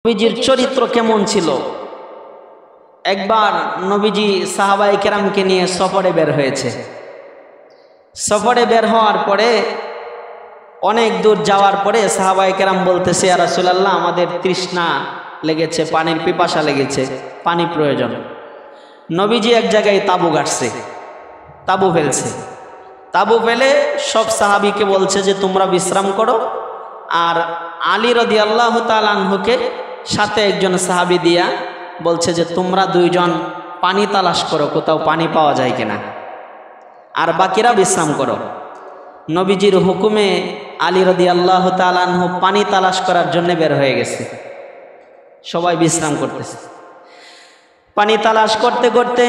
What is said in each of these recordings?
নবীজির চরিত্র কেমন ছিল। একবার নবীজি সাহাবায়ে কেরামকে নিয়ে সফরে বের হয়েছে। সফরে বের হওয়ার পরে অনেক দূর যাওয়ার পরে সাহাবায়ে কেরাম বলতেছে, ইয়া রাসূলুল্লাহ, আমাদের তৃষ্ণা লেগেছে, পানির পিপাসা লেগেছে, পানি প্রয়োজন। নবীজি এক জায়গায় তাঁবু গাড়ছে, তাঁবু ফেলছে। তাঁবু ফেলে সব সাহাবীকে বলছে যে তোমরা বিশ্রাম করো, আর আলী রাদিয়াল্লাহু তাআলা আনহুকে সাথে একজন সাহাবী দিয়া বলছে যে তোমরা দুইজন পানি তালাশ করো, কোথাও পানি পাওয়া যায় কিনা, আর বাকিরা বিশ্রাম করো। নবীজির হুকুমে আলী রাদিয়াল্লাহু তাআলা আনহু পানি তালাশ করার জন্য বের হয়ে গেছে। সবাই বিশ্রাম করতেছে। পানি তালাশ করতে করতে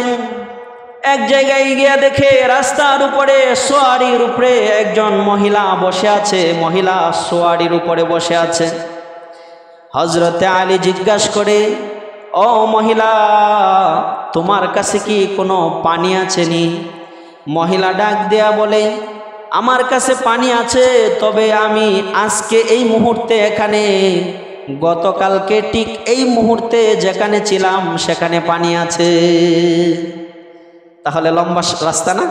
এক জায়গায় গিয়ে দেখে রাস্তার উপরে সোয়ারির উপরে একজন মহিলা বসে আছে। মহিলা সোয়ারির উপরে বসে আছে। হযরতে আলী জিজ্ঞাসা করে, ও মহিলা, তোমার কাছে কি কোনো পানি আছে নি? মহিলা ডাক দেয়া বলে, আমার কাছে পানি আছে, তবে আমি আজকে এই মুহূর্তে এখানে, গতকালকে ঠিক এই মুহূর্তে যেখানে ছিলাম সেখানে পানি আছে। তাহলে লম্বা রাস্তা না?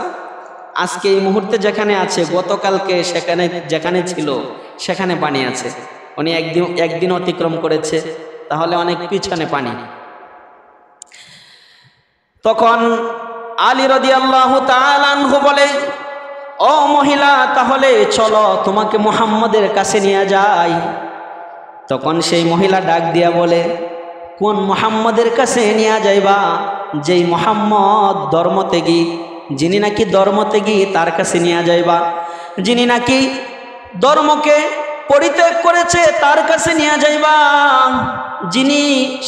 আজকে এই মুহূর্তে যেখানে আছে, গতকালকে সেখানে যেখানে ছিল সেখানে পানি আছে। উনি একদিন অতিক্রম করেছে, তাহলে অনেক পিছনে পানি। তখন আলী রাদিয়াল্লাহু তাআলা আনহু বলে, ও মহিলা, তাহলে চলো তোমাকে মুহাম্মদের কাছে নিয়ে যাই। তখন সেই মহিলা ডাক দিয়া বলে, কোন মুহাম্মদের কাছে নিয়ে যাইবা? যেই মুহাম্মদ ধর্মত্যাগী, যিনি নাকি ধর্মত্যাগী, তার কাছে নিয়ে যাইবা। যিনি নাকি ধর্মকে পরিত্যাগ করেছে তার কাছে নিয়ে যাইবা। যিনি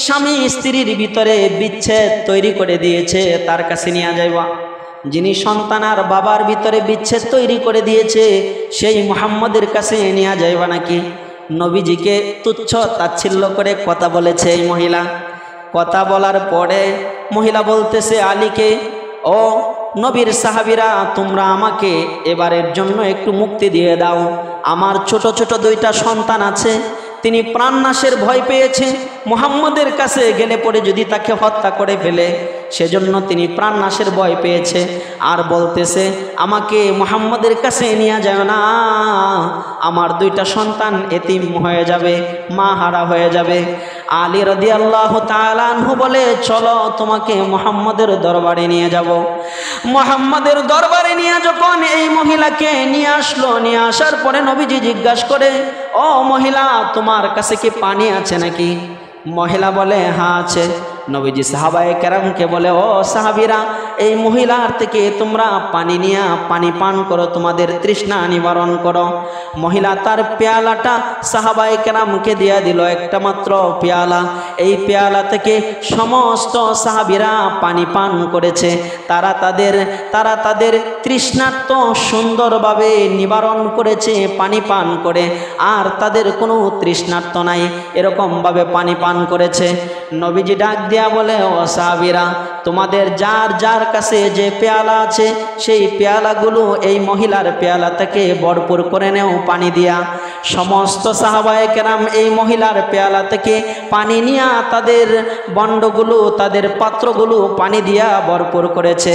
স্বামী স্ত্রীর ভিতরে বিচ্ছেদ তৈরি করে দিয়েছে তার কাছে নিয়ে যাইবা। যিনি সন্তান আর বাবার ভিতরে বিচ্ছেদ তৈরি করে দিয়েছে সেই মুহাম্মদের কাছে নিয়ে যাইবা নাকি? নবীজিকে তুচ্ছ তাচ্ছিল্য করে কথা বলেছে এই মহিলা। কথা বলার পরে মহিলা বলতেছে আলীকে, ও নবীর সাহাবীরা, তোমরা আমাকে এবারের জন্য একটু মুক্তি দিয়ে দাও। আমার ছোট ছোট দুইটা সন্তান আছে, তিনি প্রাণনাশের ভয় পেয়েছে, মুহাম্মদের কাছে গেলে পরে যদি তাকে হত্যা করে ফেলে, সেজন্য তিনি প্রাণনাশের ভয় পেয়েছে। আর বলতেছে আমাকে মুহাম্মদের কাছে নিয়ে যায় না, আমার দুইটা সন্তান এতিম হয়ে যাবে, মা হারা হয়ে যাবে। আলী রাদিয়াল্লাহু তাআলা আনহু বলে, চলো তোমাকে মুহাম্মদের দরবারে নিয়ে যাব। মুহাম্মদের দরবারে নিয়ে যখন এই মহিলাকে নিয়ে আসলো, নিয়ে আসার পরে নবীজি জিজ্ঞাসা করে, ও মহিলা, তোমার কাছে কি পানি আছে নাকি? মহিলা বলে, হ্যাঁ আছে। নবীজি সাহাবায়ে কেরামকে বলে, ও সাহাবীরা, এই মহিলার থেকে তোমরা পানি নিয়ে পানি পান করো, তোমাদের তৃষ্ণা নিবারণ করো। মহিলা তার পেয়ালাটা সাহাবায়ে কেরামকে দিয়ে দিল, একটা মাত্র পেয়ালা। এই পেয়ালা থেকে সমস্ত সাহাবীরা পানি পান করেছে। তারা তাদের তৃষ্ণার্ত সুন্দরভাবে নিবারণ করেছে পানি পান করে, আর তাদের কোনো তৃষ্ণার্ত নাই, এরকমভাবে পানি পান করেছে। নবীজি ডাক দিয়া বলে, ও সাহাবীরা, তোমাদের যার যার কাছে যে পেয়ালা আছে সেই পেয়ালাগুলো এই মহিলার পেয়ালা থেকে ভরপুর করে নেও পানি দিয়া। সমস্ত সাহাবায়ে কেরাম এই মহিলার পেয়ালা থেকে পানি নিয়ে তাদের বন্ডগুলো, তাদের পাত্রগুলো পানি দিয়া ভরপুর করেছে।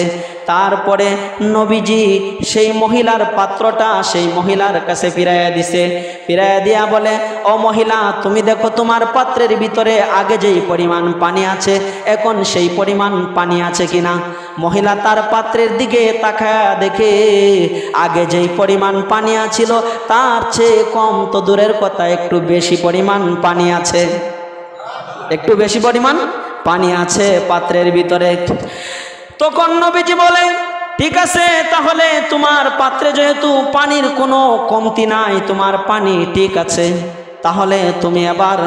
তারপরে নবীজি সেই মহিলার পাত্রটা সেই মহিলার কাছে ফিরাইয়া দিছে। ফিরাইয়া দিয়া বলে, ও মহিলা, তুমি দেখো তোমার পাত্রের ভিতরে আগে যেই পরিমাণ পানি আছে এখন সেই পরিমাণ পানি আছে কিনা। মহিলা তার পাত্রের দিকে তাকায়া দেখে আগে যেই পরিমাণ পানি আছিল তার চেয়ে কম তো দূরের কথা, একটু বেশি পরিমাণ পানি আছে, একটু বেশি পরিমাণ পানি আছে পাত্রের ভিতরে। তখন নবীজি বলে, ঠিক আছে, তাহলে তোমার পাত্রে যেহেতু পানির কোনো কমতি নাই, তোমার পানি ঠিক আছে, তাহলে তুমি আবার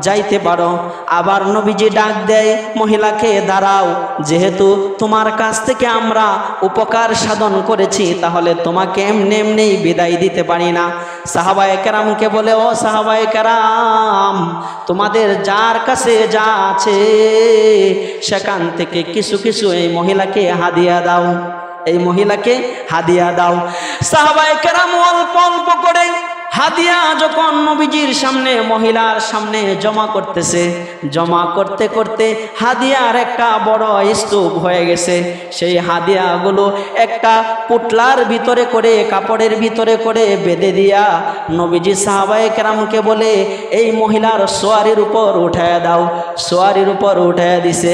যাইতে পারো। আবার নবীজি ডাক দেয় মহিলাকে, দাঁড়াও, যেহেতু তোমার কাছ থেকে আমরা উপকার সাধন করেছি, তাহলে তোমাকে এমনি এমনি বিদায় দিতে পারি না। সাহাবায়ে কেরামকে বলে, ও সাহাবায়ে কেরাম, তোমাদের যার কাছে যা আছে সেখান থেকে কিছু কিছু এই মহিলাকে হাদিয়া দাও, এই মহিলাকে হাদিয়া দাও। সাহাবায়ে কেরাম অল্প অল্প করে হাদিয়া যখন নবীজির সামনে মহিলার সামনে জমা করতেছে, জমা করতে করতে হাদিয়ার একটা বড় স্তূপ হয়ে গেছে। সেই হাদিয়াগুলো একটা পুটলার ভিতরে করে, কাপড়ের ভিতরে করে বেঁধে দিয়া নবীজি সাহাবায়ে কেরামকে বলে এই মহিলার সোয়ারির উপর উঠায়া দাও। সোয়ারির উপর উঠায়া দিছে।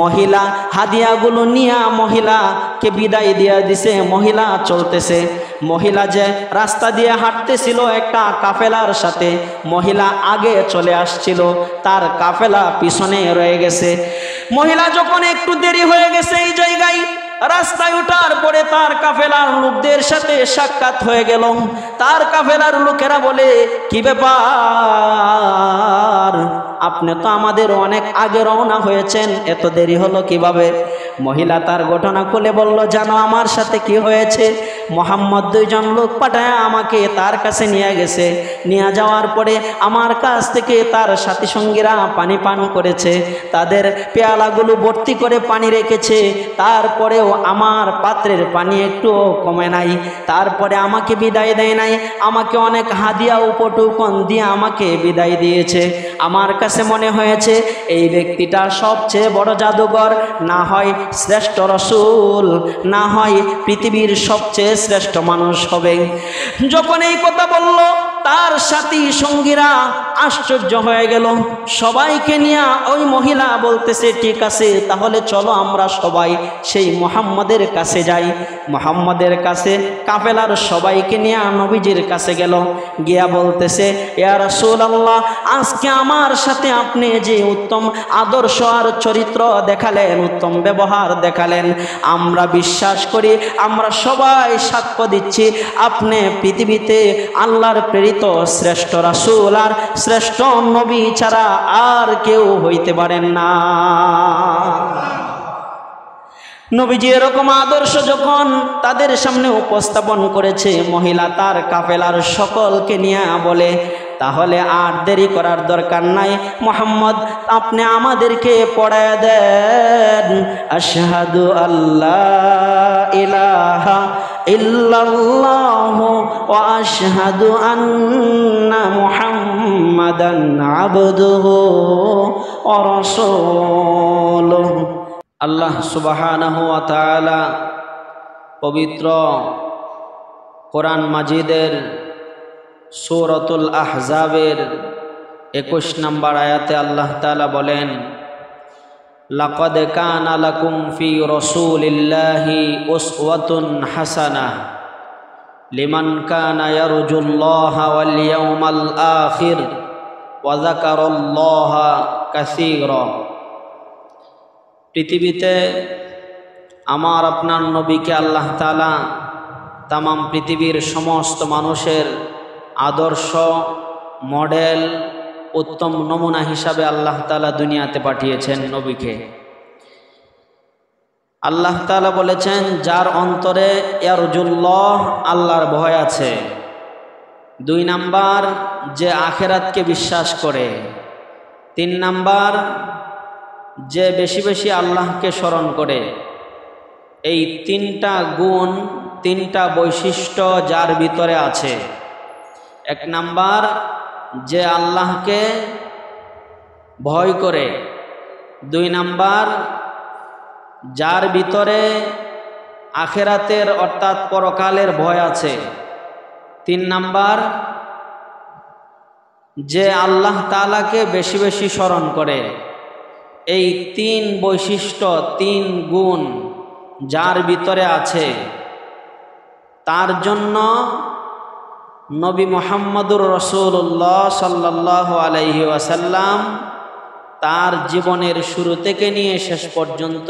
মহিলা হাদিয়াগুলো নিয়া মহিলাকে বিদায় দিয়া দিছে। মহিলা চলতেছে। মহিলা যে রাস্তা দিয়ে হাঁটতেছিল একটা কাফেলার সাথে, মহিলা আগে চলে আসছিল, তার কাফেলা পিছনে রয়ে গেছে। মহিলা যখন একটু দেরি হয়ে গেছে এই জায়গায়, রাস্তায় ওঠার পরে তার কাফেলার লোকদের সাথে সাক্ষাৎ হয়ে গেল। তার কাফেলার লোকেরা বলে, কি ব্যাপার, আপনি তো আমাদের অনেক আগে রওনা হয়েছেন, এত দেরি হলো কিভাবে? মহিলা তার ঘটনা খুলে বলল, জানো আমার সাথে কি হয়েছে? মোহাম্মদ 2 জন লোক পাঠায় আমাকে তার কাছে নিয়ে গেছে। নিয়ে যাওয়ার পরে আমার কাছ থেকে তার সাথী সঙ্গীরা পানি পান করেছে, তাদের পেয়ালাগুলো ভর্তি করে পানি রেখেছে। তারপরেও আমার পাত্রের পানি একটু কমে নাই। তারপরে আমাকে বিদায় দেয় নাই, আমাকে অনেক হাদিয়া উপটুকন দিয়ে আমাকে বিদায় দিয়েছে। আমার কাছে মনে হয়েছে এই ব্যক্তিটা সবচেয়ে বড় জাদুঘর, না হয় শ্রেষ্ঠ রসূল, না হয় পৃথিবীর সবচেয়ে শ্রেষ্ঠ মানুষ হবে। যখন এই কথা বলল, তার সাথী সঙ্গীরা আশ্চর্য হয়ে গেল। সবাইকে নিয়ে ওই মহিলা বলতেছে, ঠিক আছে তাহলে চলো আমরা সবাই সেই মুহাম্মাদের কাছে যাই। মুহাম্মাদের কাছে কাফেলার সবাইকে নিয়ে নবীজির কাছে গেল। গিয়া বলতেছে, ইয়া রাসূলুল্লাহ, আজকে আমার সাথে আপনি যে উত্তম আদর্শ আর চরিত্র দেখালেন, উত্তম ব্যবহার দেখালেন, আমরা বিশ্বাস করি, আমরা সবাই সাক্ষ্য দিচ্ছি আপনি পৃথিবীতে আল্লাহর প্রেরিত শ্রেষ্ঠ রাসূল আর শ্রেষ্ঠ নবী ছাড়া আর কেউ হইতে পারেন না। নবীজি এরকম আদর্শ যখন তাদের সামনে উপস্থাপন করেছে, মহিলা তার কাফেলার সকলকে নিয়ে বলে, তাহলে আর দেরি করার দরকার নাই, মুহাম্মদ আপনি আমাদেরকে পড়ায় দেন, আশহাদু আল্লাহ ইলাহা ইল্লাল্লাহু ওয়া আশহাদু আন্না মুহাম্মাদান আবদুহু ওয়া রাসূলুহু। আল্লাহ সুবহানাহু ওয়া তাআলা পবিত্র কোরআন মাজিদের সূরাতুল আহজাবের 21 নম্বর আয়াতে আল্লাহ তাআলা বলেন, লাকাদ কানা লাকুম ফি রাসূলিল্লাহি উসওয়াতুন হাসানাহ লিমান কানা ইয়ারজুল্লাহা ওয়াল ইয়াউমাল আখির ওয়া যাকারাল্লাহা কাসীরা। পৃথিবীতে আমার আপনার নবীকে আল্লাহ তাআলা তামাম পৃথিবীর সমস্ত মানুষের আদর্শ, মডেল, উত্তম নমুনা হিসাবে আল্লাহ তাআলা দুনিয়াতে পাঠিয়েছেন নবীকে। আল্লাহ তাআলা বলেছেন, যার অন্তরে ইয়ারজুল্লাহ আল্লাহর ভয় আছে। 2 নাম্বার, যে আখিরাতকে বিশ্বাস করে। 3 নাম্বার, যে বেশি বেশি আল্লাহকে স্মরণ করে। এই 3টা গুণ, 3টা বৈশিষ্ট্য যার ভিতরে আছে। 1 নাম্বার, যে আল্লাহকে ভয় করে। 2 নাম্বার, যার ভিতরে আখিরাতের অর্থাৎ পরকালের ভয় আছে। 3 নাম্বার, যে আল্লাহ তাআলাকে বেশি বেশি স্মরণ করে। এই 3 বৈশিষ্ট্য, 3 গুণ যার ভিতরে আছে, তার জন্য নবী মুহাম্মদুর রাসূলুল্লাহ সাল্লাল্লাহু আলাইহি ওয়াসাল্লাম তার জীবনের শুরু থেকে নিয়ে শেষ পর্যন্ত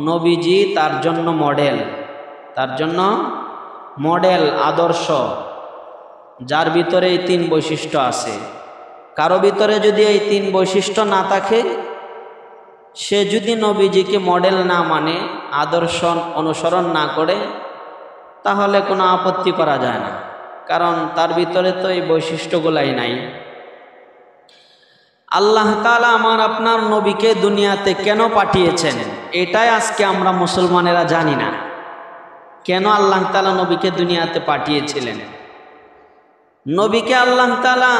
নবীজি তার জন্য মডেল, তার জন্য মডেল, আদর্শ, যার ভিতরে এই 3 বৈশিষ্ট্য আছে। কারো ভিতরে যদি এই 3 বৈশিষ্ট্য না থাকে, সে যদি নবীজিকে মডেল না মানে, আদর্শ অনুসরণ না করে, তাহলে কোনো আপত্তি করা যায় না, কারণ তার ভিতরে তো এই বৈশিষ্ট্যগুলাই নাই। আল্লাহ তাআলা আমার আপনার নবীকে দুনিয়াতে কেন পাঠিয়েছেন, এটাই আজকে আমরা মুসলমানেরা জানি না। কেন আল্লাহ তাআলা নবীকে দুনিয়াতে পাঠিয়েছিলেন? নবীকে আল্লাহ তাআলা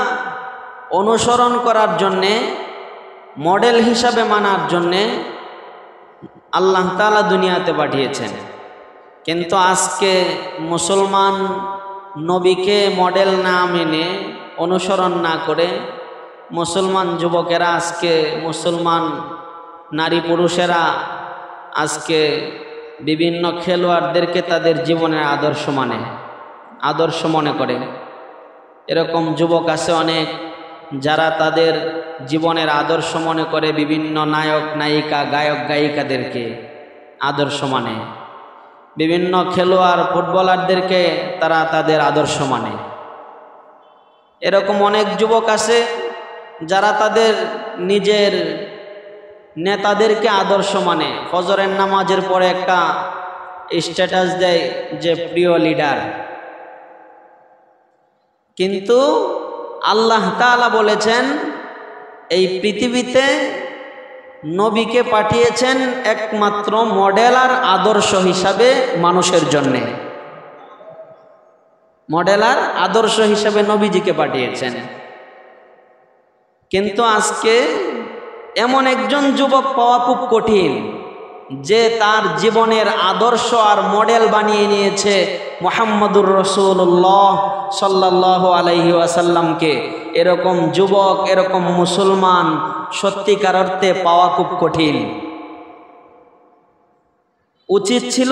অনুসরণ করার জন্যে, মডেল হিসাবে মানার জন্যে আল্লাহ তাআলা দুনিয়াতে পাঠিয়েছেন। কিন্তু আজকে মুসলমান নবীকে মডেল না মেনে, অনুসরণ না করে মুসলমান যুবকেরা আজকে, মুসলমান নারী পুরুষেরা আজকে বিভিন্ন খেলোয়াড়দেরকে তাদের জীবনের আদর্শ মনে করে। এরকম যুবক আছে অনেক, যারা তাদের জীবনের আদর্শ মনে করে বিভিন্ন নায়ক নায়িকা, গায়ক গায়িকাদেরকে আদর্শ মানে, বিভিন্ন খেলোয়াড় ফুটবলারদেরকে তারা তাদের আদর্শ মানে। এরকম অনেক যুবক আছে যারা তাদের নিজের নেতাদেরকে আদর্শ মানে। ফজরের নামাজের পরে একটা স্ট্যাটাস দেয় যে প্রিয় লিডার। কিন্তু আল্লাহ তাআলা বলেছেন এই পৃথিবীতে নবীকে পাঠিয়েছেন একমাত্র মডেল আর আদর্শ হিসাবে মানুষের জন্যে। মডেল আর আদর্শ হিসাবে নবীজিকে পাঠিয়েছেন। কিন্তু আজকে এমন একজন যুবক পাওয়া খুব কঠিন যে তার জীবনের আদর্শ আর মডেল বানিয়ে নিয়েছে মুহাম্মদুর রাসূলুল্লাহ সাল্লাল্লাহু আলাইহি ওয়াসাল্লামকে। এরকম যুবক, এরকম মুসলমান সত্যিকার অর্থে পাওয়া খুব কঠিন। উচিত ছিল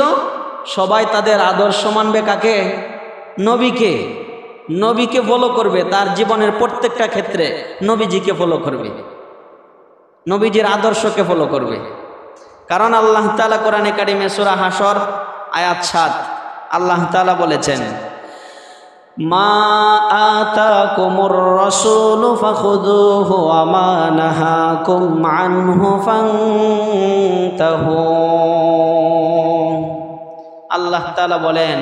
সবাই তাদের আদর্শ মানবে কাকে? নবীকে। নবীকে ফলো করবে, তার জীবনের প্রত্যেকটা ক্ষেত্রে নবীজিকে ফলো করবে, নবীজির আদর্শকে ফলো করবে। কারণ আল্লাহ তাআলা কোরআনে কারিমে সূরা হাসর আয়াত ৭ আল্লাহ তাআলা বলেছেন, মা আতাকুমুর রাসূলু ফাখুযুহু ওয়া মা নাহাকুম আনহু ফান্তাহু। আল্লাহ তাআলা বলেন,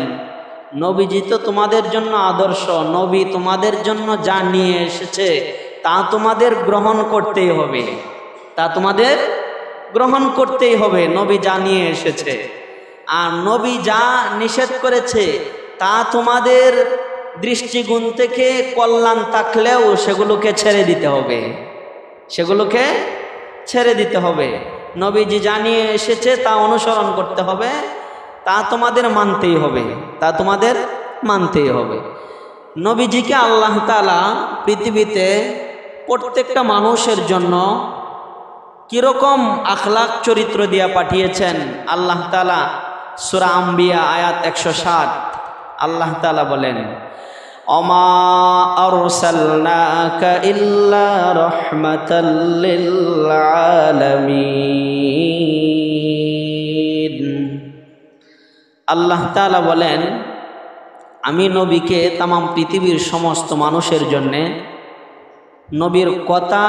নবীজি তো তোমাদের জন্য আদর্শ, নবী তোমাদের জন্য যা নিয়ে এসেছে তা তোমাদের গ্রহণ করতেই হবে, তা তোমাদের গ্রহণ করতেই হবে। নবী যা নিয়ে এসেছে, আর নবী যা নিষেধ করেছে তা তোমাদের দৃষ্টিগুণ থেকে কল্যাণ থাকলেও সেগুলোকে ছেড়ে দিতে হবে, সেগুলোকে ছেড়ে দিতে হবে। নবীজি যা নিয়ে এসেছে তা অনুসরণ করতে হবে, তা তোমাদের মানতেই হবে, তা তোমাদের মানতেই হবে। নবীজিকে আল্লাহ তাআলা পৃথিবীতে প্রত্যেকটা মানুষের জন্য কিরকম আখলাক চরিত্র দিয়া পাঠিয়েছেন আল্লাহ তাআলা সূরা আম্বিয়া আয়াত ১৬০ আল্লাহ তাআলা বলেন, অমা আরসালনাকা ইল্লা রাহমাতাল লিল আলামিন। আল্লাহ তাআলা বলেন, আমি নবীকে তামাম পৃথিবীর সমস্ত মানুষের জন্যে, নবীর কথা,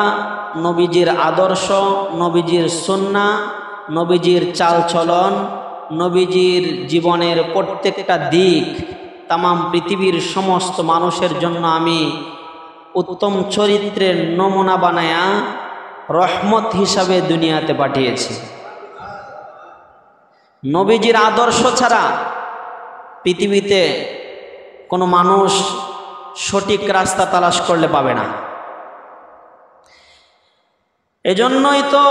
নবীজির আদর্শ, নবীজির সুন্নাহ, নবীজির চালচলন, নবীজির জীবনের প্রত্যেকটা দিক তামাম পৃথিবীর সমস্ত মানুষের জন্য আমি উত্তম চরিত্রের নমুনা বানায়া রহমত হিসাবে দুনিয়াতে পাঠিয়েছি। নবীজির আদর্শ ছাড়া পৃথিবীতে কোনো মানুষ সঠিক রাস্তা তালাশ করলে পাবে না। এজন্যই তো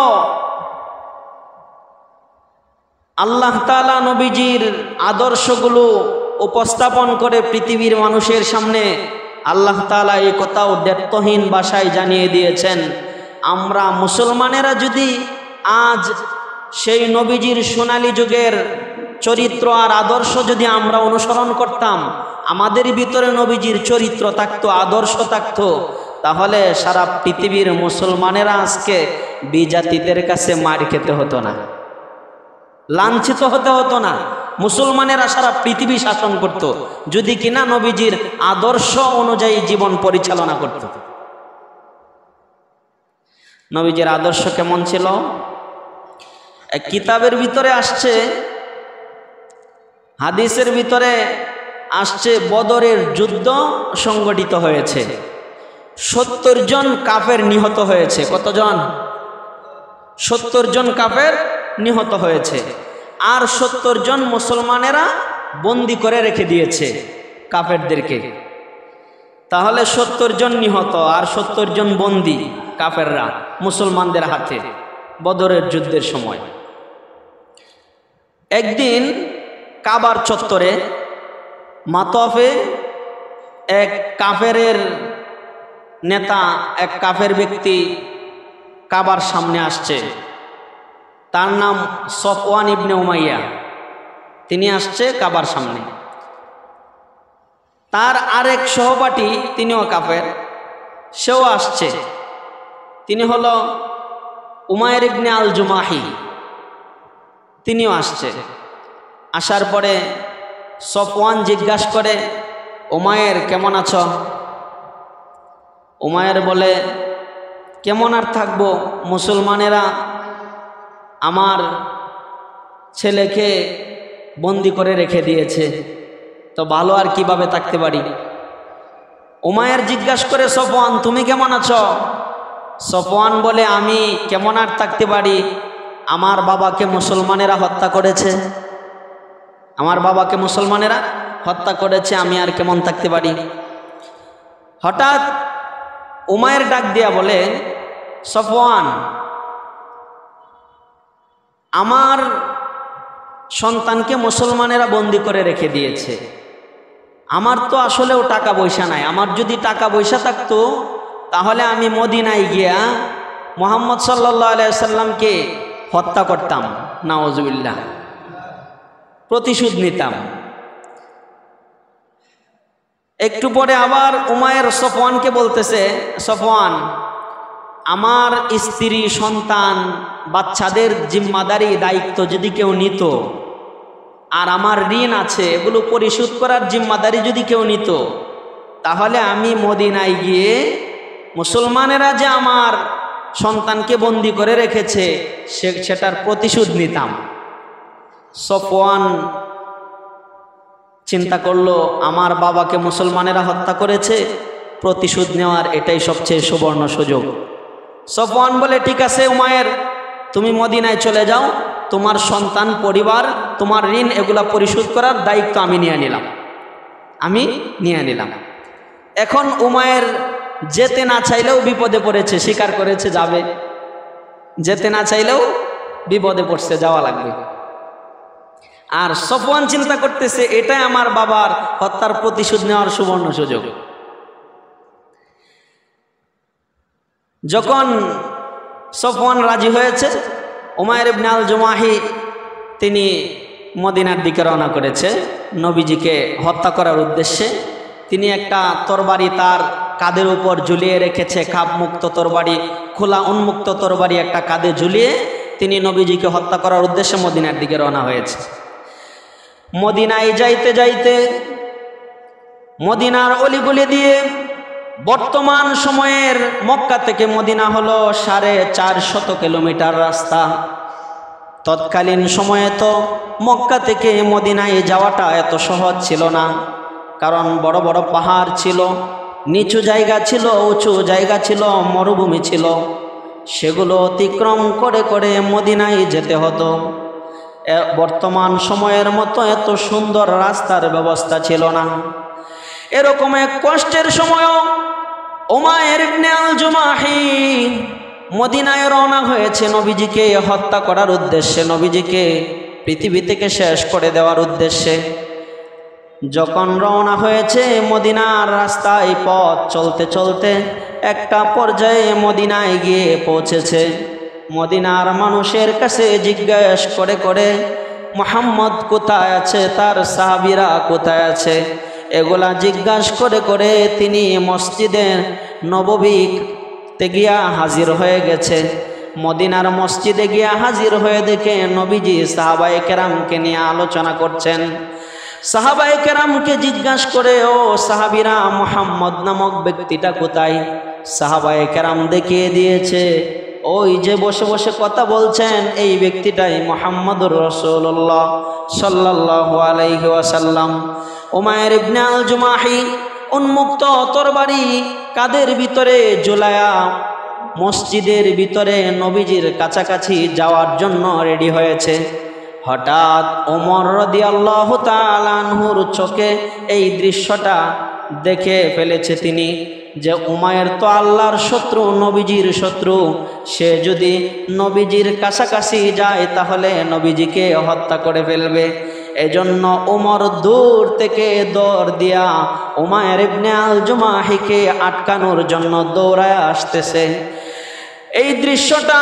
আল্লাহ তাআলা নবীজির আদর্শগুলো উপস্থাপন করে পৃথিবীর মানুষের সামনে আল্লাহ তাআলা এই কথাও দ্ব্যর্থহীন ভাষায় জানিয়ে দিয়েছেন, আমরা মুসলমানেরা যদি আজ সেই নবীজির সোনালী যুগের চরিত্র আর আদর্শ যদি আমরা অনুসরণ করতাম, আমাদের ভিতরে নবীজির চরিত্র থাকতো, আদর্শ থাকতো, তাহলে সারা পৃথিবীর মুসলমানেরা আজকে বিজাতিদের কাছে মার খেতে হতো না, লাঞ্ছিত হতে হতো না। মুসলমানেরা সারা পৃথিবী শাসন করত যদি কিনা নবীজির আদর্শ অনুযায়ী জীবন পরিচালনা করত। নবীজির আদর্শ কেমন ছিল? এক কিতাবের ভিতরে আসছে, হাদিসের ভিতরে আসছে, বদরের যুদ্ধ সংগঠিত হয়েছে, ৭০ জন কাফের নিহত হয়েছে। কতজন? ৭০ জন কাফের নিহত হয়েছে, আর ৭০ জন মুসলমানেরা বন্দি করে রেখে দিয়েছে কাফেরদেরকে। তাহলে 70 জন নিহত আর 70 জন বন্দী কাফেররা মুসলমানদের হাতে বদরের যুদ্ধের সময়। একদিন কাবার চত্বরে মাতফে এক কাফেরের নেতা, এক কাফের ব্যক্তি কাবার সামনে আসছে। তার নাম সফওয়ান ইবনে উমাইয়া। তিনি আসছে কাবার সামনে। তার আরেক সহপাঠী, তিনিও কাফের, সেও আসছে। তিনি হলো উমায়ের ইবনে আল জুমাহি, তিনিও আসছে। আসার পরে সফওয়ান জিজ্ঞাসা করে, উমায়ের কেমন আছো? উমায়ের বলে, কেমন আর থাকবো, মুসলমানেরা আমার ছেলেকে বন্দি করে রেখে দিয়েছে, তো ভালো আর কিভাবে থাকতে পারি। উমায়ের জিজ্ঞাসা করে, সফওয়ান তুমি কেমন আছো? সফওয়ান বলে, আমি কেমন আর থাকতে পারি, আমার বাবাকে মুসলমানেরা হত্যা করেছে, আমার বাবাকে মুসলমানেরা হত্যা করেছে, আমি আর কেমন থাকতে পারি। হঠাৎ উমায়ের ডাক দিয়া বলে, সফওয়ান, আমার সন্তানকে মুসলমানেরা বন্দি করে রেখে দিয়েছে, আমার তো আসলেও টাকা পয়সা নাই, আমার যদি টাকা পয়সা থাকতো তাহলে আমি মদিনায় গিয়া মুহাম্মদ সাল্লাল্লাহু আলাইহি সাল্লামকে হত্যা করতাম, নাউজুবিল্লাহ, প্রতিশোধ নিতাম। একটু পরে আবার উমায়ের সফওয়ানকে বলতেছে, সফওয়ান, আমার স্ত্রী, সন্তান, বাচ্চাদের জিম্মাদারি দায়িত্ব যদি কেউ নিত, আর আমার ঋণ আছে এগুলো পরিশোধ করার জিম্মাদারি যদি কেউ নিত, তাহলে আমি মদিনায় গিয়ে মুসলমানেরা যে আমার সন্তানকে বন্দি করে রেখেছে সেটার প্রতিশোধ নিতাম। সফওয়ান চিন্তা করলো, আমার বাবাকে মুসলমানেরা হত্যা করেছে, প্রতিশোধ নেওয়ার এটাই সবচেয়ে সুবর্ণ সুযোগ। সফওয়ান বলে, ঠিক আছে উমায়ের, তুমি মদিনায় চলে যাও, তোমার সন্তান, পরিবার, তোমার ঋণ এগুলা পরিশোধ করার দায়িত্ব আমি নিয়ে নিলাম। এখন উমায়ের যেতে না চাইলেও বিপদে পড়েছে, স্বীকার করেছে যাবে, যেতে না চাইলেও বিপদে পড়ছে, যাওয়া লাগবে। আর সফওয়ান চিন্তা করতেছে, এটাই আমার বাবার হত্যার প্রতিশোধ নেওয়ার সুবর্ণ সুযোগ। যখন সফওয়ান রাজি হয়েছে, উমায়ের ইবনে আল জুমাহি তিনি মদিনার দিকে রওনা করেছে নবীজিকে হত্যা করার উদ্দেশ্যে। তিনি একটা তরবারি তার কাঁধের উপর ঝুলিয়ে রেখেছে, খাপ মুক্ত তরবারি, খোলা উন্মুক্ত তরবারি একটা কাঁধে ঝুলিয়ে তিনি নবীজিকে হত্যা করার উদ্দেশ্যে মদিনার দিকে রওনা হয়েছে। মদিনায় যাইতে যাইতে মদিনার অলিগলি দিয়ে, বর্তমান সময়ের মক্কা থেকে মদিনা হলো 450 কিলোমিটার রাস্তা। তৎকালীন সময়ে তো মক্কা থেকে মদিনায় যাওয়াটা এত সহজ ছিল না, কারণ বড় বড় পাহাড় ছিল, নিচু জায়গা ছিল, উঁচু জায়গা ছিল, মরুভূমি ছিল, সেগুলো অতিক্রম করে করে মদিনায় যেতে হতো। বর্তমান সময়ের মতো এত সুন্দর রাস্তার ব্যবস্থা ছিল না। এরকম এক কষ্টের সময়ও উমায়ের ইবনে আল জুমাহি মদিনায় রওনা হয়েছে নবীজিকে হত্যা করার উদ্দেশ্যে, নবীজিকে পৃথিবী থেকে শেষ করে দেওয়ার উদ্দেশ্যে। যখন রওনা হয়েছে মদিনার রাস্তায় পথ চলতে চলতে একটা পর্যায়ে মদিনায় গিয়ে পৌঁছেছে। মদিনার মানুষের কাছে জিজ্ঞেস করে করে মুহাম্মদ কোথায় আছে, তার সাহাবীরা কোথায় আছে, এগুলা জিজ্ঞাসা করে করে তিনি মসজিদে নববীতে গিয়া হাজির হয়ে গেছে। মদিনার মসজিদে গিয়া হাজির হয়ে দেখে নবীজি সাহাবায়ে কেরামকে নিয়ে আলোচনা করছেন। সাহাবায়ে কেরামকে জিজ্ঞাসা করে, ও সাহাবীরা, মুহাম্মদ নামক ব্যক্তিটা কোথায়? সাহাবায়ে কেরাম দেখিয়ে দিয়েছে, ওই যে বসে বসে কথা বলছেন এই ব্যক্তিটাই মুহাম্মদুর রাসূলুল্লাহ সাল্লাল্লাহু আলাইহি ওয়াসাল্লাম। উমায়ের ইবনে আল জুমাহি উন্মুক্ত তরবারি কাদের ভিতরে ঝুলায়া মসজিদের ভিতরে নবীজির কাছাকাছি যাওয়ার জন্য রেডি হয়েছে। হঠাৎ ওমর রাদিয়াল্লাহু তাআলা আনহুর চোখে এই দৃশ্যটা দেখে ফেলেছে তিনি যে উমায়ের তো আল্লাহর শত্রু, নবীজির শত্রু। সে যদি নবীজির কাছাকাছি যায় তাহলে নবীজিকে হত্যা করে ফেলবে। এজন্য উমর দূর থেকে দৌড় দিয়া উমায়ের ইবনে আল জুমাহিকে আটকানোর জন্য দৌড়ায় আসতেছে। এই দৃশ্যটা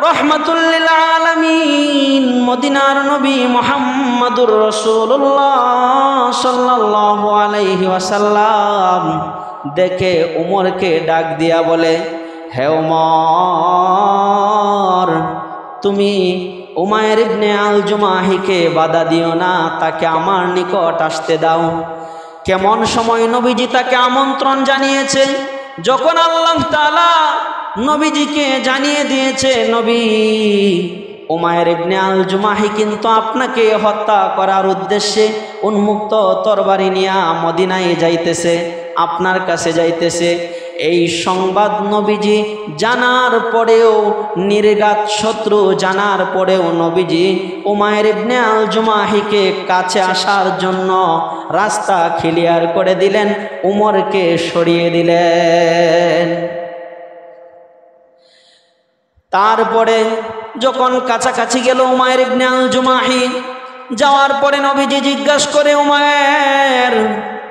রহমাতুল লিল আলামিন মদিনার নবী মুহাম্মদুর রাসূলুল্লাহ সাল্লাল্লাহু আলাইহি ওয়াসাল্লাম দেখে উমরকে ডাক দিয়া বলে, হে উমর, তুমি উমায়ের ইবনে আল জুমাহিকে বাধা দিও না, তাকে আমার নিকট আসতে দাও। কেমন সময় নবীজি তাকে আমন্ত্রণ জানিয়েছে, যখন আল্লাহ তাআলা নবীজিকে জানিয়ে দিয়েছে, নবী উমায়ের ইবনে আল জুমাহি কিন্তু আপনাকে হত্যা করার উদ্দেশ্যে উন্মুক্ত তরবারি নিয়ে মদিনায় যাইতেছে, আপনার কাছে যাইতেছে। এই সংবাদ নবীজি জানার পরেও, নির্ঘাত শত্রু জানার পরেও নবীজি উমায়ের ইবনে আল জুমাহিকে কাছে আসার জন্য রাস্তা ক্লিয়ার করে দিলেন, উমরকে সরিয়ে দিলেন। তারপরে যখন কাছাকাছি গেল উমায়ের ইবনে আল জুমাহি, যাওয়ার পরে নবীজি জিজ্ঞাসা করে, উমায়ের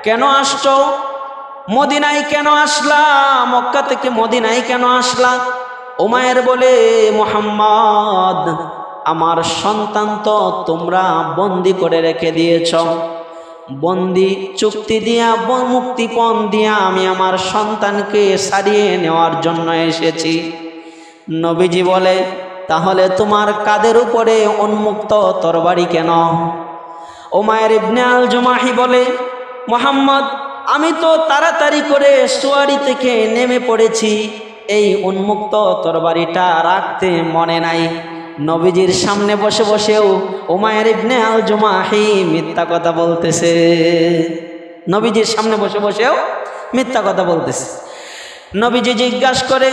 কেন আসছো? মদিনায় কেন আসলা? মক্কা থেকে মদিনায় কেন আসলা? উমায়ের বলে, মুহাম্মদ, আমার সন্তান তো তোমরা বন্দি করে রেখে দিয়েছ। বন্দি চুক্তি দিয়া, মুক্তিপণ দিয়া আমি আমার সন্তানকে সারিয়ে নেওয়ার জন্য এসেছি। নবীজি বলে, তাহলে তোমার কাদের উপরে উন্মুক্ত তরবারি কেন? উমায়ের ইবনে আল জুমাহি বলে, মুহাম্মদ, আমি তো তাড়াতাড়ি করে সুয়ারি থেকে নেমে পড়েছি, এই উন্মুক্ত তরবারিটা রাখতে মনে নাই। নবীজির সামনে বসে বসেও উমায়ের ইবনে আল জুমাহি মিথ্যা কথা বলতেছে। নবীজির সামনে বসে বসেও মিথ্যা কথা বলতেছে। নবীজি জিজ্ঞাসা করে,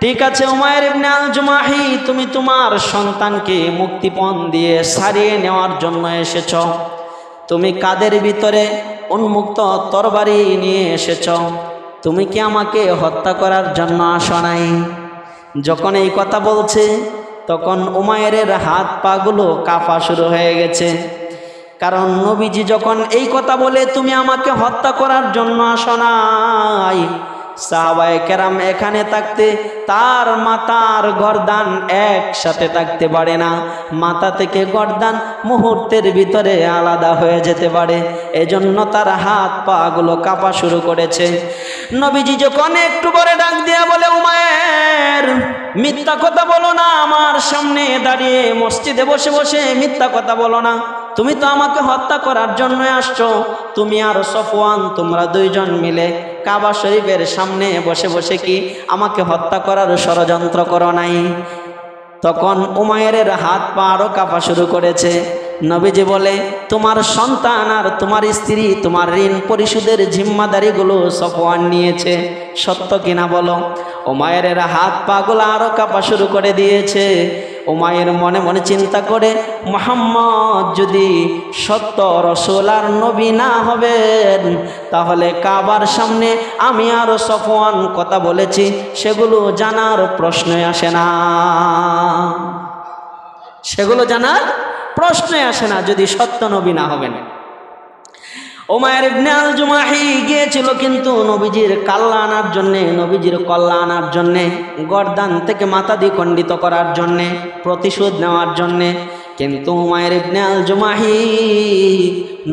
ঠিক আছে উমায়ের ইবনে আল জুমাহি, তুমি তোমার সন্তানকে মুক্তিপণ দিয়ে সারিয়ে নেওয়ার জন্য এসেছ। তুমি কাদের ভিতরে উন্মুক্ত তরবারি নিয়ে এসেছ? তুমি কি আমাকে হত্যা করার জন্য আসো নাই? যখন এই কথা বলছে তখন উমায়ের হাত পাগুলো কাঁপা শুরু হয়ে গেছে। কারণ নবীজি যখন এই কথা বলে, তুমি আমাকে হত্যা করার জন্য আসো নাই, সাহাবায়ে কেরাম এখানে থাকতে তার মাথার গর্দান একসাথে থাকতে পারে না। মাথা থেকে গর্দান মুহূর্তের ভিতরে আলাদা হয়ে যেতে পারে। এজন্য তার হাত পা গুলো কাঁপা শুরু করেছে। নবীজি যখন একটু পরে ডাক দিয়া বলে, উমায়ের, মিথ্যা কথা বলো না, আমার সামনে দাঁড়িয়ে মসজিদে বসে বসে মিথ্যা কথা বলো না। তুমি তো আমাকে হত্যা করার জন্য আসছো। তুমি আর সফওয়ান, তোমরা দুইজন মিলে কাবা শরীফের সামনে বসে বসে কি আমাকে হত্যা করার ষড়যন্ত্র করো নাই? তখন উমায়ের হাত পা আরো কাঁপা শুরু করেছে। নবীজি বলে, তোমার সন্তান আর তোমার স্ত্রী তোমার ঋণ পরিশোধের জিম্মাদারিগুলো সফওয়ান নিয়েছে, সত্য কিনা বলো? উমায়ের হাত পা গুলো আরো কাঁপা শুরু করে দিয়েছে। উমায়ের মনে মনে চিন্তা করে, মুহাম্মদ যদি সত্য রাসূল আর নবী না হবেন, তাহলে কাবার সামনে আমি আর সফওয়ান কথা বলেছি সেগুলো জানার প্রশ্নই আসে না। সেগুলো জানার প্রশ্নই আসে না যদি সত্য নবী না হবেন। উমায়ের ইবনে আল জুমাহি গিয়েছিল কিন্তু নবীজির কাল্লা আনার জন্যে, নবীজির কল্লা আনার জন্যে, গর্দান থেকে মাথা দ্বিখণ্ডিত করার জন্যে, প্রতিশোধ নেওয়ার জন্যে। কিন্তু উমায়ের ইবনে আল জুমাহি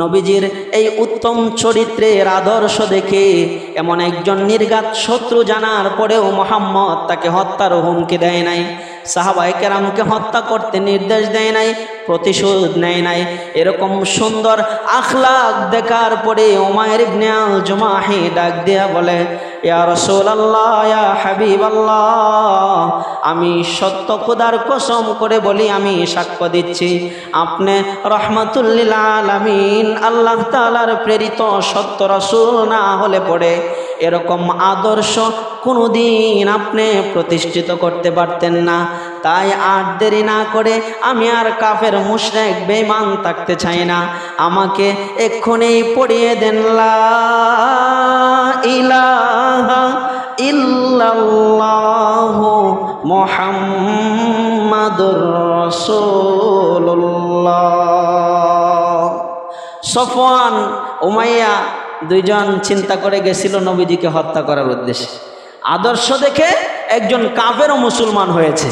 নবীজির এই উত্তম চরিত্রের আদর্শ দেখে, এমন একজন নির্ঘাত শত্রু জানার পরেও মুহাম্মদ তাকে হত্যার হুমকি দেয় নাই, সাহাবায়ে কেরামকে হত্যা করতে নির্দেশ দেয় নাই, প্রতিশোধ নেয় নাই। এরকম সুন্দর আখলাক দেখার পরে উমায়ের ইবনে আল জুমাহি ডাক দিয়া বলে, ইয়া রাসূলুল্লাহ, ইয়া হাবিবাল্লাহ, আমি সত্য খোদার কসম করে বলি, আমি সাক্ষ্য দিচ্ছি আপনি রহমাতুল লিল আলামিন, আল্লাহ তাআলার প্রেরিত সত্য রাসূল না হলে পড়ে এরকম আদর্শ কোনোদিন আপনি প্রতিষ্ঠিত করতে পারতেন না। তাই আর দেরি না করে আমি আর কাফের মুশরিক বেঈমান থাকতে চাই না, আমাকে এক্ষুনি পড়িয়ে দেন লা ইলাহা ইল্লাল্লাহু মুহাম্মাদুর রাসূলুল্লাহ। সফওয়ান উমাইয়া দুইজন চিন্তা করে গেছিল নবীজিকে হত্যা করার উদ্দেশ্যে। আদর্শ দেখে একজন কাফেরও মুসলমান হয়েছে,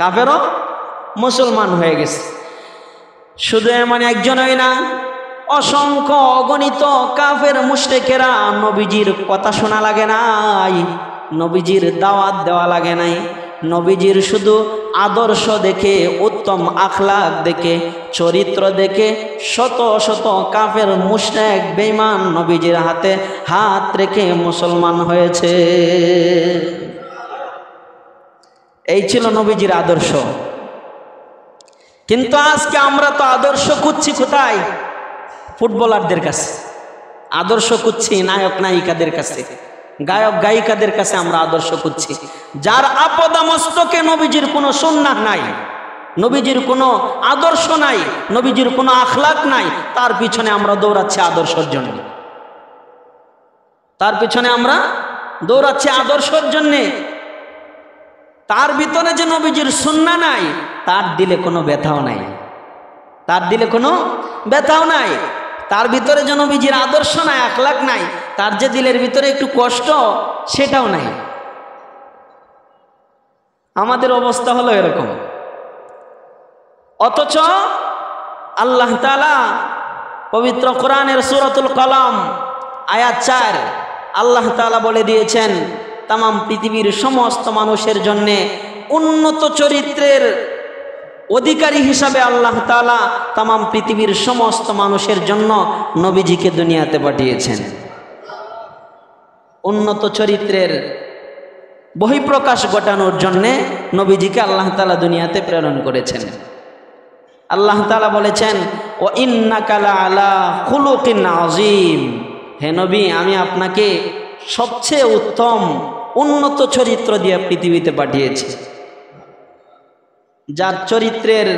কাফেরও মুসলমান হয়ে গেছে। শুধু এমন একজনই না, অসংখ্য অগণিত কাফের মুশরিকেরা নবীজির কথা শোনা লাগে নাই, নবীজির দাওয়াত দেওয়া লাগে নাই, নবীজির শুধু আদর্শ দেখে, উত্তম আখলাক দেখে, চরিত্র দেখে শত শত কাফের মুশরিক বেঈমান নবীজির হাতে হাত রেখে মুসলমান হয়েছে। এই ছিল নবীজির আদর্শ। কিন্তু আজকে আমরা তো আদর্শ খুঁজছি কোথায়? ফুটবলারদের কাছে আদর্শ খুঁজছি, নায়ক নায়িকাদের কাছে, গায়ক গায়িকাদের কাছে আমরা আদর্শ খুঁজছি, যার আপদমস্তকে নবীজির কোনো সুন্নাহ নাই, নবীজির কোনো আদর্শ নাই, নবীজির কোনো আখলাক নাই, তার পিছনে আমরা দৌড়াচ্ছি আদর্শের জন্য, তার পিছনে আমরা দৌড়াচ্ছি আদর্শের জন্যে। তার ভিতরে যে নবীজির সুন্নাহ নাই, তার দিলে কোনো ব্যথাও নাই, তার দিলে কোনো ব্যথাও নাই। তার ভিতরে যে নবীজির আদর্শ নাই, আখলাক নাই, তার যে দিলের ভিতরে একটু কষ্ট, সেটাও নাই। আমাদের অবস্থা হলো এরকম। অথচ আল্লাহ তাআলা পবিত্র কোরআনের সূরাতুল কলম আয়াত 4 আল্লাহ তাআলা বলে দিয়েছেন, তাম পৃথিবীর সমস্ত মানুষের জন্যে উন্নত চরিত্রের অধিকারী হিসাবে আল্লাহ তাআলা তাম পৃথিবীর সমস্ত মানুষের জন্য নবীজিকে দুনিয়াতে পাঠিয়েছেন। উন্নত চরিত্রের বহিঃপ্রকাশ ঘটানোর জন্যে নবীজিকে আল্লাহ তাআলা দুনিয়াতে প্রেরণ করেছেন। আল্লাহ তাআলা বলেছেন, ও ইন্নাকা লাআলা খুলুকিন আযীম, হে নবী আমি আপনাকে সবচেয়ে উত্তম উন্নত চরিত্র দিয়ে পৃথিবীতে পাঠিয়েছি, যার চরিত্রের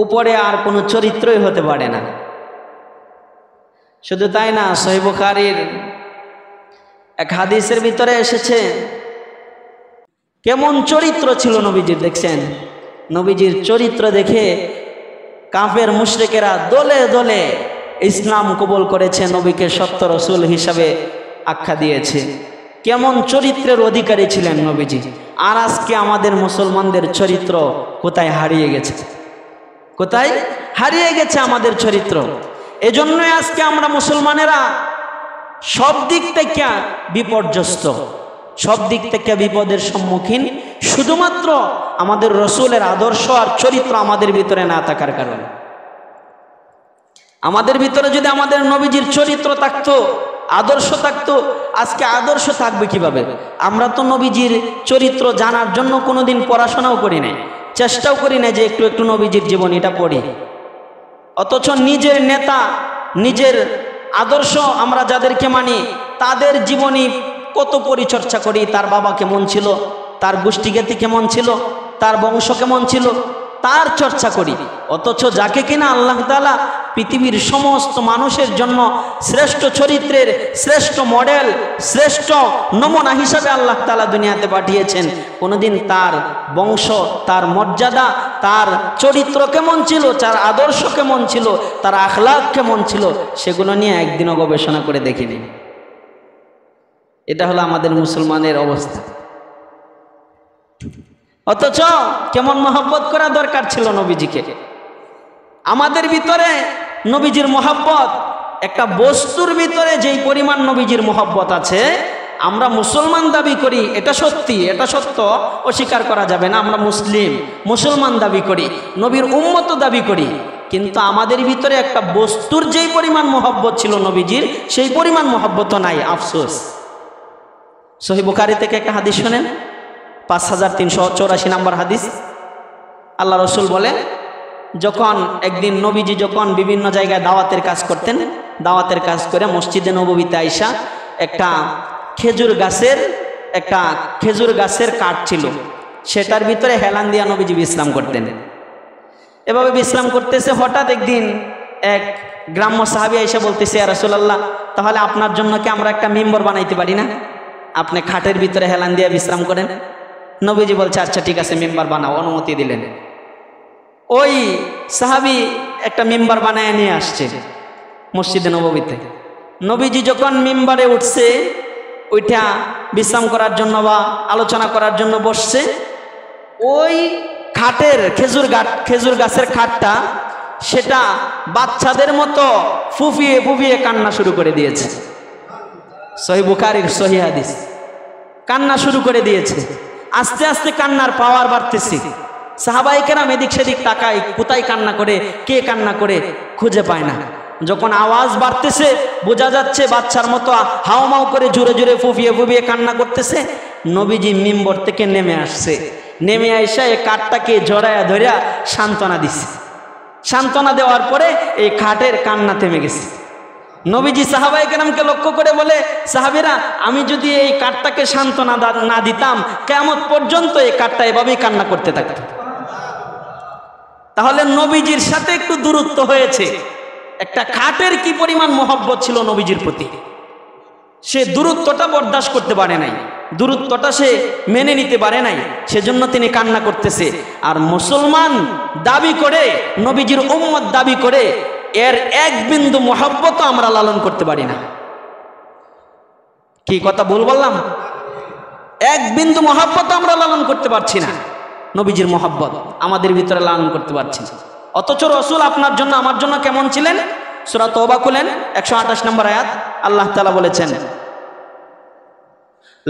উপরে আর কোনো চরিত্রই হতে পারে না। শুধু তাই না, সহিহ বুখারীর এক হাদিসের ভিতরে এসেছে কেমন চরিত্র ছিল নবীজির। দেখছেন, নবীজির চরিত্র দেখে কাফের মুশরিকেরা দলে দলে ইসলাম কবুল করেছে, নবীকে সত্য রাসূল হিসাবে আখ্যা দিয়েছে। কেমন চরিত্রের অধিকারী ছিলেন নবীজি। আর আজকে আমাদের মুসলমানদের চরিত্র কোথায় হারিয়ে গেছে, কোথায় হারিয়ে গেছে আমাদের চরিত্র। এজন্যই আজকে আমরা মুসলমানেরা সব দিক থেকে বিপর্যস্ত, সব দিক থেকে বিপদের সম্মুখীন, শুধুমাত্র আমাদের রাসূলের আদর্শ আর চরিত্র আমাদের ভিতরে না থাকার কারণে। আমাদের ভিতরে যদি আমাদের নবীজির চরিত্র থাকতো, আদর্শ থাকতো, আজকে আদর্শ থাকবে কিভাবে? আমরা তো নবীজির চরিত্র জানার জন্য কোনোদিন পড়াশোনাও করি নাই, চেষ্টাও করি না যে একটু একটু নবীজির জীবনীটা পড়ি। অথচ নিজের নেতা, নিজের আদর্শ আমরা যাদেরকে মানি, তাদের জীবনী কত পরিচর্চা করি। তার বাবা কেমন ছিল, তার গোষ্ঠীজ্ঞাতি কেমন ছিল, তার বংশ কেমন ছিল, তার চর্চা করি। অথচ যাকে কিনা আল্লাহ তাআলা পৃথিবীর সমস্ত মানুষের জন্য শ্রেষ্ঠ চরিত্রের শ্রেষ্ঠ মডেল, শ্রেষ্ঠ নমুনা হিসাবে আল্লাহ তাআলা দুনিয়াতে পাঠিয়েছেন, কোনোদিন তার বংশ, তার মর্যাদা, তার চরিত্র কেমন ছিল, তার আদর্শ কেমন ছিল, তার আখলাক কেমন ছিল, সেগুলো নিয়ে একদিনও গবেষণা করে দেখিনি। এটা হলো আমাদের মুসলমানের অবস্থা। অথচ কেমন মহব্বত করা দরকার ছিল নবীজিকে। আমাদের ভিতরে নবীজির মহব্বত, একটা বস্তুর ভিতরে যেই পরিমাণ নবীজির মহব্বত আছে, আমরা মুসলমান দাবি করি, এটা সত্যি, এটা সত্য, অস্বীকার করা যাবে না। আমরা মুসলিম, মুসলমান দাবি করি, নবীর উম্মত দাবি করি, কিন্তু আমাদের ভিতরে একটা বস্তুর যেই পরিমাণ মহব্বত ছিল নবীজির, সেই পরিমাণ মহব্বত নাই। আফসোস। সহিহ বুখারী থেকে একটা হাদিস শোনেন, 5384 নম্বর হাদিস। আল্লাহ রসুল বলেন, যখন একদিন নবীজি যখন বিভিন্ন জায়গায় দাওয়াতের কাজ করতেন, দাওয়াতের কাজ করে মসজিদে নববীতে আইসা একটা খেজুর গাছের একটা খেজুর গাছের কাঠ ছিল, সেটার ভিতরে হেলান দিয়া নবীজি বিশ্রাম করতেন। এভাবে বিশ্রাম করতেছে, হঠাৎ একদিন এক গ্রাম্য সাহাবী এসে বলতেছে, ইয়া রাসূলুল্লাহ, তাহলে আপনার জন্য কি আমরা একটা মিম্বর বানাইতে পারি না? আপনি খাটের ভিতরে হেলান দিয়ে বিশ্রাম করেন। নবীজি বলছে, আচ্ছা ঠিক আছে, মিম্বর বানাও, অনুমতি দিলেন। ওই সাহাবী একটা মিম্বর বানায় নিয়ে আসছে মসজিদে নববীতে। নবীজি যখন মিম্বরে উঠছে, ওইটা বিশ্রাম করার জন্য বা আলোচনা করার জন্য বসছে, ওই খাটের খেজুর গাছের খাটটা সেটা বাচ্চাদের মতো ফুফিয়ে ফুফিয়ে কান্না শুরু করে দিয়েছে। সহিহ বুখারীর সহিহ হাদিস। কান্না শুরু করে দিয়েছে। আস্তে আস্তে কান্নার পাওয়ার বাড়তেছে। সাহাবায়ে কেরাম এদিক সেদিক তাকায়, কোথায় কান্না করে, কে কান্না করে, খুঁজে পায় না। যখন আওয়াজ বাড়তেছে, বোঝা যাচ্ছে বাচ্চার মতো হাওমাও করে জোরে জোরে ফুফিয়ে ফুফিয়ে কান্না করতেছে। নবীজি মিম্বর থেকে নেমে আসছে, নেমে এসে এই কাঠটাকে জড়ায়া ধরিয়া সান্ত্বনা দিছে। সান্ত্বনা দেওয়ার পরে এই খাটের কান্না থেমে গেছে। নবীজি সাহাবায়ে কেরামকে লক্ষ্য করে বলে, সাহাবীরা, আমি যদি এই কাঠটাকে সান্ত্বনা না দিতাম, কিয়ামত পর্যন্ত এই কাঠটা এভাবেই কান্না করতে থাকত। তাহলে নবীজির সাথে একটু দূরত্ব হয়েছে। একটা খাটের কি পরিমাণ মহব্বত ছিল নবীজির প্রতি, সে দূরত্বটা বরদাস্ত করতে পারে নাই, দূরত্বটা সে মেনে নিতে পারে নাই, সেজন্য তিনি কান্না করতেছে। আর মুসলমান দাবি করে, নবীজির উম্মত দাবি করে, এর এক বিন্দু মহব্বত আমরা লালন করতে পারি না। কি কথা ভুল বললাম? এক বিন্দু মহব্বত আমরা লালন করতে পারছি না, নবীজির মহব্বত আমাদের ভিতরে লালন করতে পারছি না। অথচ রাসূল আপনার জন্য আমার জন্য কেমন ছিলেন? সূরা তওবা খুলেন, 128 নম্বর আয়াত। আল্লাহ তাআলা বলেছেন,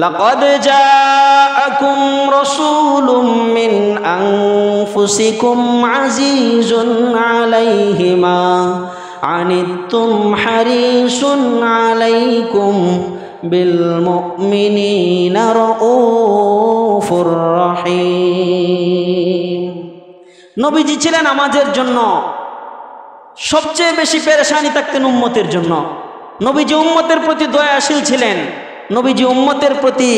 লাকাদ জাআকুম রাসূলুম মিন আনফুসিকুম আজিজুন আলাইহি মা আনিতুম হারিসুন আলাইকুম বিল মুমিনিনা রাউফুর রহিম। নবীজি ছিলেন আমাদের জন্য সবচেয়ে বেশি পেরেশানি থাকতেন উম্মতের জন্য। নবীজি উম্মতের প্রতি দয়াশীল ছিলেন, নবীজি উম্মতের প্রতি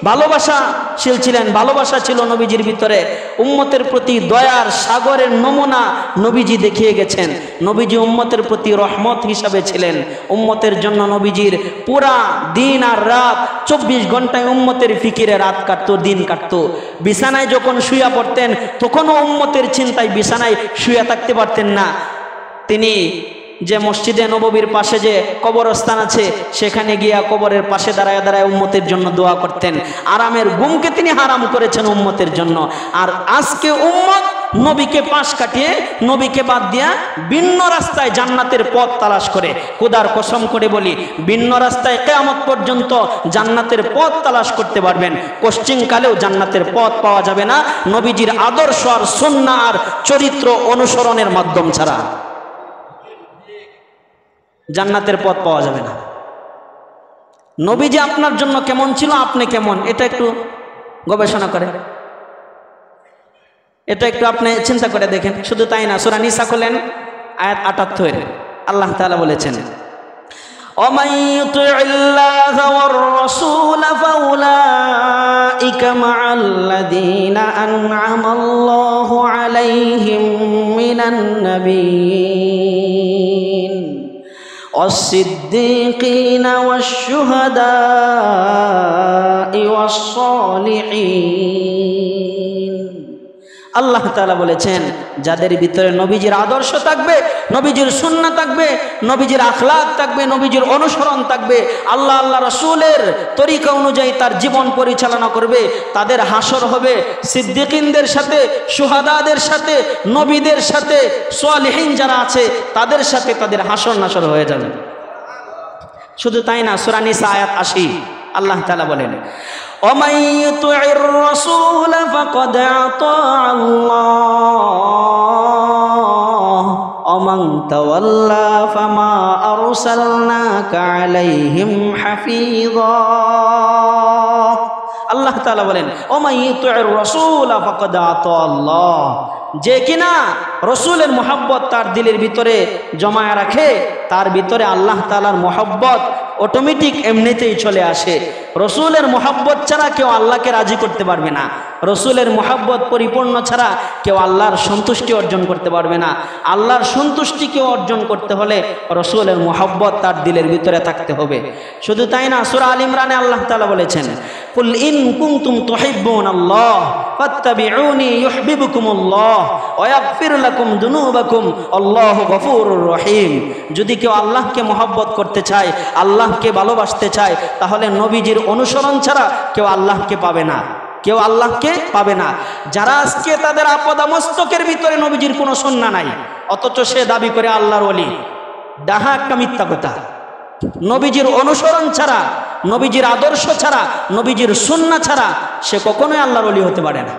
ভালোবাসাশীল ছিলেন। ভালোবাসা ছিল নবীজির ভিতরে। উম্মতের প্রতি দয়ার সাগরের নমুনা নবীজি দেখিয়ে গেছেন। নবীজি উম্মতের প্রতি রহমত হিসাবে ছিলেন। উম্মতের জন্য নবীজির পুরা দিন আর রাত 24 ঘন্টায় উম্মতের ফিকিরে রাত কাটতো, দিন কাটতো। বিছানায় যখন শুয়ে পড়তেন, তখনও উম্মতের চিন্তায় বিছানায় শুয়ে থাকতে পারতেন না। তিনি যে মসজিদে নববীর পাশে যে কবরস্থান আছে, সেখানে গিয়া কবরের পাশে দাঁড়ায় দাঁড়ায় উম্মতের জন্য দোয়া করতেন। আরামের ঘুমকে তিনি হারাম করেছেন উম্মতের জন্য। আর আজকে উম্মত নবীকে পাশ কাটিয়ে, নবীকে বাদ দিয়া ভিন্ন রাস্তায় জান্নাতের পথ তালাশ করে। খোদার কসম করে বলি, ভিন্ন রাস্তায় কিয়ামত পর্যন্ত জান্নাতের পথ তালাশ করতে পারবেন, পশ্চিমকালেও জান্নাতের পথ পাওয়া যাবে না নবীজির আদর্শ আর সুন্নাহ আর চরিত্র অনুসরণের মাধ্যম ছাড়া। জান্নাতের পথ পাওয়া যাবে না। নবীজি আপনার জন্য কেমন ছিল, আপনি কেমন, এটা একটু গবেষণা করে, এটা একটু আপনি চিন্তা করে দেখেন। শুধু তাই না, সূরা নিসা খুলেন, আয়াত 78। আল্লাহ তাআলা বলেছেন, وَمَن يُطِعِ اللَّهَ وَالرَّسُولَ فَأُولَٰئِكَ مَعَ الَّذِينَ أَنْعَمَ اللَّهُ عَلَيْهِم مِّنَ النَّبِيِّينَ والصديقين والشهداء والصالحين। আল্লাহ তাআলা বলেছেন, যাদের ভিতরে নবীজির আদর্শ থাকবে, নবীজির সুন্নাহ থাকবে, নবীজির আখলাক থাকবে, নবীজির অনুসরণ থাকবে, আল্লাহ রাসূলের তরিকা অনুযায়ী তার জীবন পরিচালনা করবে, তাদের হাসর হবে সিদ্দিকিনদের সাথে, শুহাদাদের সাথে, নবীদের সাথে, সালেহিন যারা আছে তাদের সাথে তাদের হাসর নাসর হয়ে যাবে। শুধু তাই না, সূরা নিসা আয়াত 80 আল্লাহ তাআলা বলেন, وَمَن يُطِعِ الرَّسُولَ فَقَدْ أَطَاعَ اللَّهَ وَمَن تَوَلَّى فَمَا أَرْسَلْنَاكَ عَلَيْهِمْ حَفِيظًا। আল্লাহ তাআলা বলেন, وَمَن يُطِعِ الرَّسُولَ فَقَدْ أَطَاعَ اللَّهَ। যে কিনা রসুলের মহব্বত তার দিলের ভিতরে জমায় রাখে, তার ভিতরে আল্লাহ তাআলার মহব্বত অটোমেটিক এমনিতেই চলে আসে। রসুলের মোহাব্বত ছাড়া কেউ আল্লাহকে রাজি করতে পারবে না। রসুলের মোহাব্বত পরিপূর্ণ ছাড়া কেউ আল্লাহর সন্তুষ্টি অর্জন করতে পারবে না। আল্লাহর সন্তুষ্টি কেউ অর্জন করতে হলে রসুলের মোহাব্বত তার দিলের ভিতরে থাকতে হবে। শুধু তাই না, সূরা আল ইমরানে আল্লাহ তাআলা বলেছেন, কুল ইন কুনতুম তুহিব্বুনাল্লাহ ফাত্তাবিউনি ইউহিব্বুকুমুল্লাহ ওয়া ইয়াগফির লাকুম যুনুবাকুম আল্লাহু গফুরুর রহিম। যদি কেউ আল্লাহকে মোহাব্বত করতে চায়, আল্লাহকে ভালোবাসতে চায়, তাহলে নবীজির অনুসরণ ছাড়া কেউ আল্লাহকে পাবে না, কেউ আল্লাহকে পাবে না। যারা আজকে তাদের আপাদমস্তকের ভিতরে নবীজির কোনো সুন্নাহ নাই, অথচ সে দাবি করে আল্লাহর ওলি, ডাহা একটা মিথ্যা কথা। নবীজির অনুসরণ ছাড়া, নবীজির আদর্শ ছাড়া, নবীজির সুন্নাহ ছাড়া সে কখনোই আল্লাহর ওলি হতে পারে না।